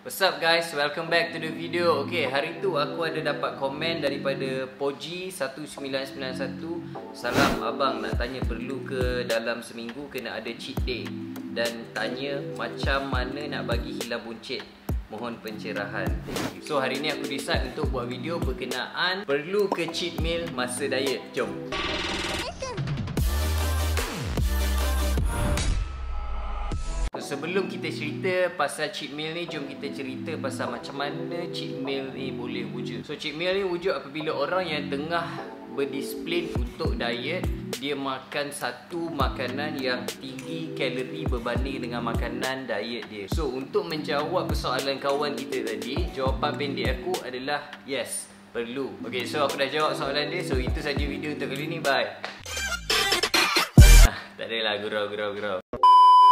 What's up guys, welcome back to the video. Okay, hari tu aku ada dapat komen daripada Poji 1991. Salam abang, nak tanya perlu ke dalam seminggu kena ada cheat day, dan tanya macam mana nak bagi hilang buncit. Mohon pencerahan. So hari ni aku decide untuk buat video berkenaan perlu ke cheat meal masa diet. Jom. Sebelum kita cerita pasal cheat meal ni, jom kita cerita pasal macam mana cheat meal ni boleh wujud. So cheat meal ni wujud apabila orang yang tengah berdisiplin untuk diet, dia makan satu makanan yang tinggi kalori berbanding dengan makanan diet dia. So untuk menjawab persoalan kawan kita tadi, jawapan pendek aku adalah yes, perlu. Okay, so aku dah jawab soalan dia. So itu saja video untuk kali ni. Bye. Tak adalah, gurau.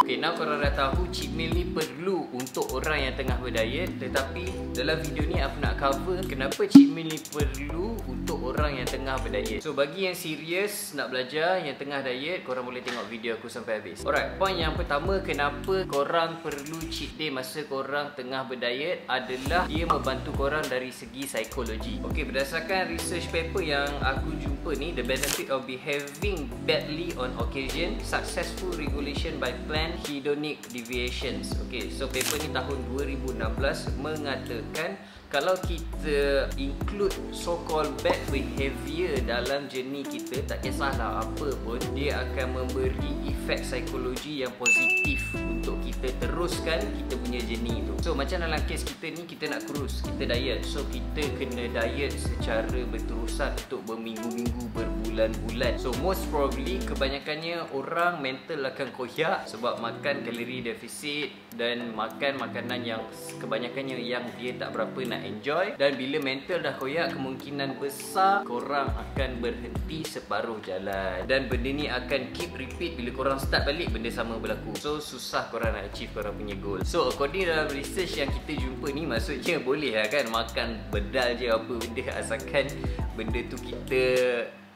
Okay, now korang dah tahu cheat meal ni perlu untuk orang yang tengah berdiet. Tetapi dalam video ni aku nak cover kenapa cheat meal ni perlu untuk orang yang tengah berdiet. So bagi yang serius nak belajar, yang tengah diet, korang boleh tengok video aku sampai habis. Alright, point yang pertama kenapa korang perlu cheat day masa korang tengah berdiet adalah dia membantu korang dari segi psikologi. Okay, berdasarkan research paper yang aku jumpa ni, The Benefit of Behaving Badly on Occasion, Successful Regulation by Planned Hedonic Deviations. Okay, so paper ni tahun 2016 mengatakan kalau kita include so-called bad behavior dalam journey kita, tak kisahlah apa pun, dia akan memberi efek psikologi yang positif untuk kita teruskan kita punya journey tu. So macam dalam kes kita ni, kita nak kurus, kita diet. So kita kena diet secara berterusan untuk berminggu-minggu, berbulan-bulan. So most probably kebanyakannya orang mental akan koyak sebab makan kalori defisit dan makan makanan yang kebanyakannya yang dia tak berapa nak enjoy. Dan bila mental dah koyak, kemungkinan besar korang akan berhenti separuh jalan, dan benda ni akan keep repeat. Bila korang start balik, benda sama berlaku. So susah korang nak achieve korang punya goal. So according dalam research yang kita jumpa ni, maksudnya boleh lah kan makan bedal je apa benda, asalkan benda tu kita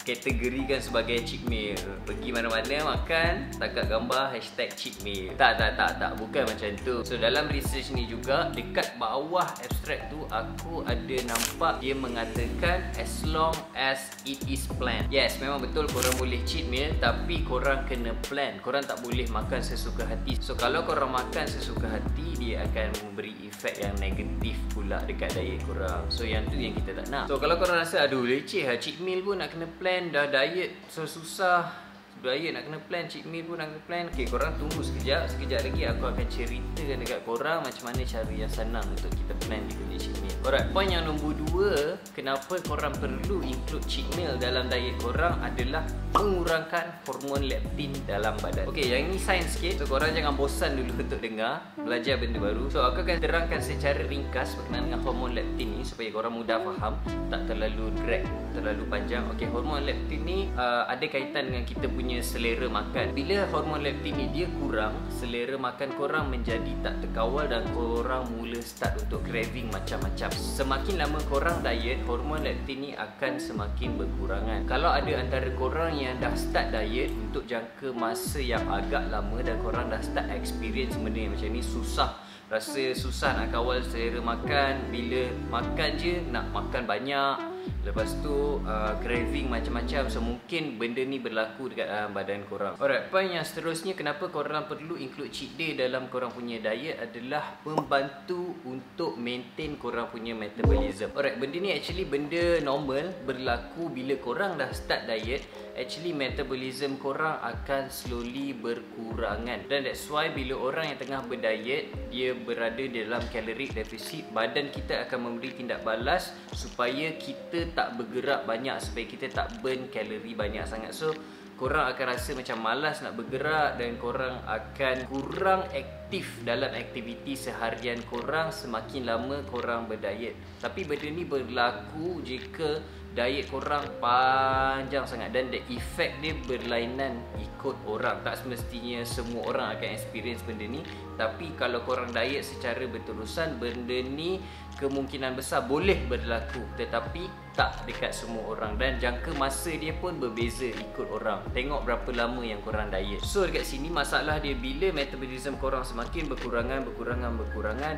kategorikan sebagai cheat meal. Pergi mana-mana makan, takat gambar hashtag cheat meal. Tak, bukan macam tu. So dalam research ni juga, dekat bawah abstract tu aku ada nampak dia mengatakan as long as it is planned. Yes, memang betul korang boleh cheat meal, tapi korang kena plan. Korang tak boleh makan sesuka hati. So kalau korang makan sesuka hati, dia akan memberi efek yang negatif pula dekat diet korang. So yang tu yang kita tak nak. So kalau korang rasa aduh leceh lah, cheat meal pun nak kena plan, dah diet so susah, diet nak kena plan, cheat meal pun nak kena plan. Okay, korang tunggu sekejap lagi aku akan ceritakan dekat korang macam mana cara yang senang untuk kita plan di punya cheat meal. Alright, point yang nombor 2, kenapa korang perlu include cheat meal dalam diet korang adalah mengurangkan hormon leptin dalam badan. Okay, yang ni sains sikit, so korang jangan bosan dulu untuk dengar, belajar benda baru. So aku akan terangkan secara ringkas berkenaan dengan hormon leptin ni supaya korang mudah faham, tak terlalu drag, terlalu panjang. Okay, hormon leptin ni ada kaitan dengan kita punya selera makan. Bila hormon leptin ni dia kurang, selera makan korang menjadi tak terkawal dan korang mula start untuk craving macam-macam. Semakin lama korang diet, hormon leptin ni akan semakin berkurangan. Kalau ada antara korang yang dah start diet untuk jangka masa yang agak lama dan korang dah start experience benda yang macam ni, rasa susah nak kawal selera makan. Bila makan je nak makan banyak, lepas tu craving macam-macam. So mungkin benda ni berlaku dekat dalam badan korang. Alright, point yang seterusnya kenapa korang perlu include cheat day dalam korang punya diet adalah membantu untuk maintain korang punya metabolism. Alright, benda ni actually benda normal berlaku bila korang dah start diet. Actually metabolism korang akan slowly berkurangan, dan that's why bila orang yang tengah berdiet, dia berada dalam caloric deficit, badan kita akan memberi tindak balas supaya kita tak bergerak banyak, supaya kita tak burn kalori banyak sangat. So korang akan rasa macam malas nak bergerak dan korang akan kurang aktif dalam aktiviti seharian korang semakin lama korang berdiet. Tapi benda ni berlaku jika diet korang panjang sangat, dan the effect dia berlainan ikut orang. Tak semestinya semua orang akan experience benda ni, tapi kalau korang diet secara berterusan, benda ni kemungkinan besar boleh berlaku, tetapi tak dekat semua orang, dan jangka masa dia pun berbeza ikut orang. Tengok berapa lama yang korang diet. So dekat sini masalah dia bila metabolism korang semakin berkurangan,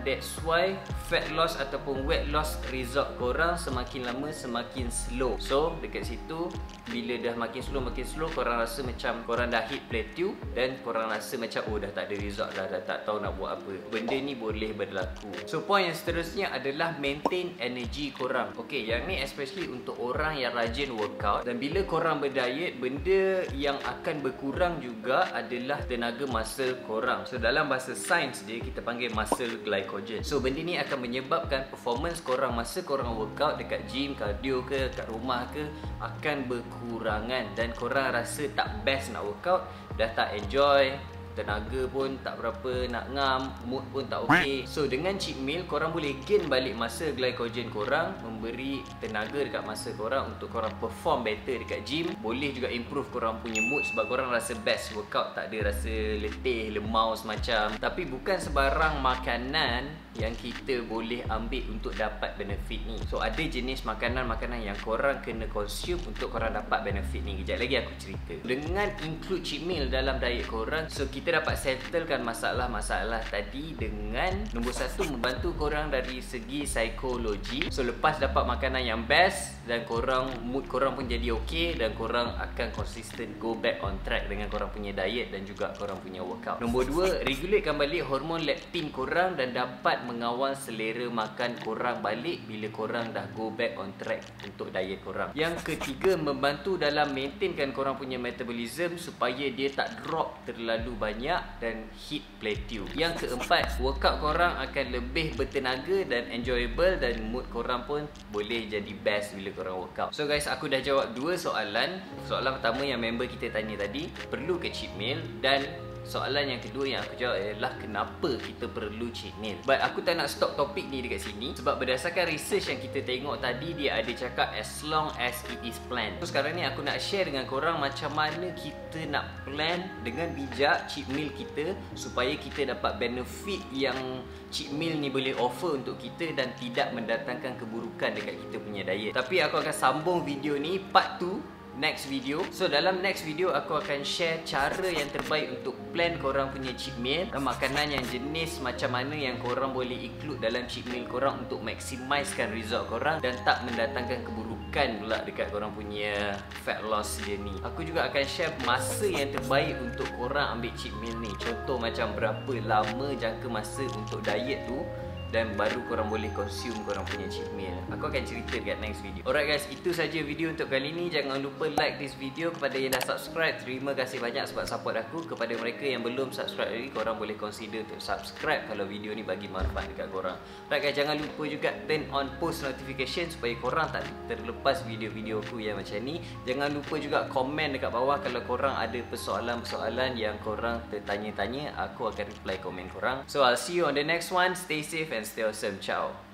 that's why fat loss ataupun weight loss result korang semakin lama semakin slow. So dekat situ bila dah makin slow korang rasa macam korang dah hit plateau, dan korang rasa macam dah tak ada result dah tak tahu nak buat apa. Benda ni boleh berlaku. So point yang seterusnya adalah maintain energy korang. Okay, yang ni especially untuk orang yang rajin workout. Dan bila korang berdiet, benda yang akan berkurang juga adalah tenaga muscle korang. So dalam bahasa sains dia kita panggil muscle glycogen. So benda ni akan menyebabkan performance korang masa korang workout dekat gym, cardio ke, kat rumah ke, akan berkurangan. Dan korang rasa tak best nak workout, dah tak enjoy, tenaga pun tak berapa nak ngam, mood pun tak okey. So dengan cheat meal korang boleh gain balik masa glycogen korang, memberi tenaga dekat masa korang untuk korang perform better dekat gym. Boleh juga improve korang punya mood sebab korang rasa best workout, tak ada rasa letih, lemau semacam. Tapi bukan sebarang makanan yang kita boleh ambil untuk dapat benefit ni. So ada jenis makanan-makanan yang korang kena consume untuk korang dapat benefit ni. Kejap lagi aku cerita. Dengan include cheat meal dalam diet korang, so kita dapat settlekan masalah-masalah tadi dengan nombor satu, membantu korang dari segi psikologi. So lepas dapat makanan yang best dan korang, mood korang pun jadi okey, dan korang akan consistent go back on track dengan korang punya diet dan juga korang punya workout. Nombor dua, regulatekan balik hormon leptin korang dan dapat mengawal selera makan korang balik bila korang dah go back on track untuk diet korang. Yang ketiga, membantu dalam maintainkan korang punya metabolism supaya dia tak drop terlalu banyak dan hit plateau. Yang keempat, workout korang akan lebih bertenaga dan enjoyable, dan mood korang pun boleh jadi best bila korang workout. So guys, aku dah jawab dua soalan. Soalan pertama yang member kita tanya tadi, perlu ke cheat meal? Dan soalan yang kedua yang aku jawab adalah kenapa kita perlu cheat meal. But aku tak nak stop topik ni dekat sini sebab berdasarkan research yang kita tengok tadi, dia ada cakap as long as it is planned. So sekarang ni aku nak share dengan korang macam mana kita nak plan dengan bijak cheat meal kita supaya kita dapat benefit yang cheat meal ni boleh offer untuk kita dan tidak mendatangkan keburukan dekat kita punya diet. Tapi aku akan sambung video ni part 2 next video. So dalam next video aku akan share cara yang terbaik untuk plan korang punya cheat meal, dan makanan yang jenis macam mana yang korang boleh include dalam cheat meal korang untuk maximizekan result korang dan tak mendatangkan keburukan pula dekat korang punya fat loss journey. Aku juga akan share masa yang terbaik untuk korang ambil cheat meal ni. Contoh macam berapa lama jangka masa untuk diet tu, dan baru korang boleh consume korang punya cheat meal. Aku akan cerita dekat next video. Alright guys, itu saja video untuk kali ni. Jangan lupa like this video. Kepada yang dah subscribe, terima kasih banyak sebab support aku. Kepada mereka yang belum subscribe lagi, korang boleh consider untuk subscribe kalau video ni bagi manfaat dekat korang. Alright guys, jangan lupa juga turn on post notification supaya korang tak terlepas video-video aku yang macam ni. Jangan lupa juga komen dekat bawah kalau korang ada persoalan-persoalan yang korang tertanya-tanya. Aku akan reply komen korang. So I'll see you on the next one. Stay safe and stay awesome. Ciao.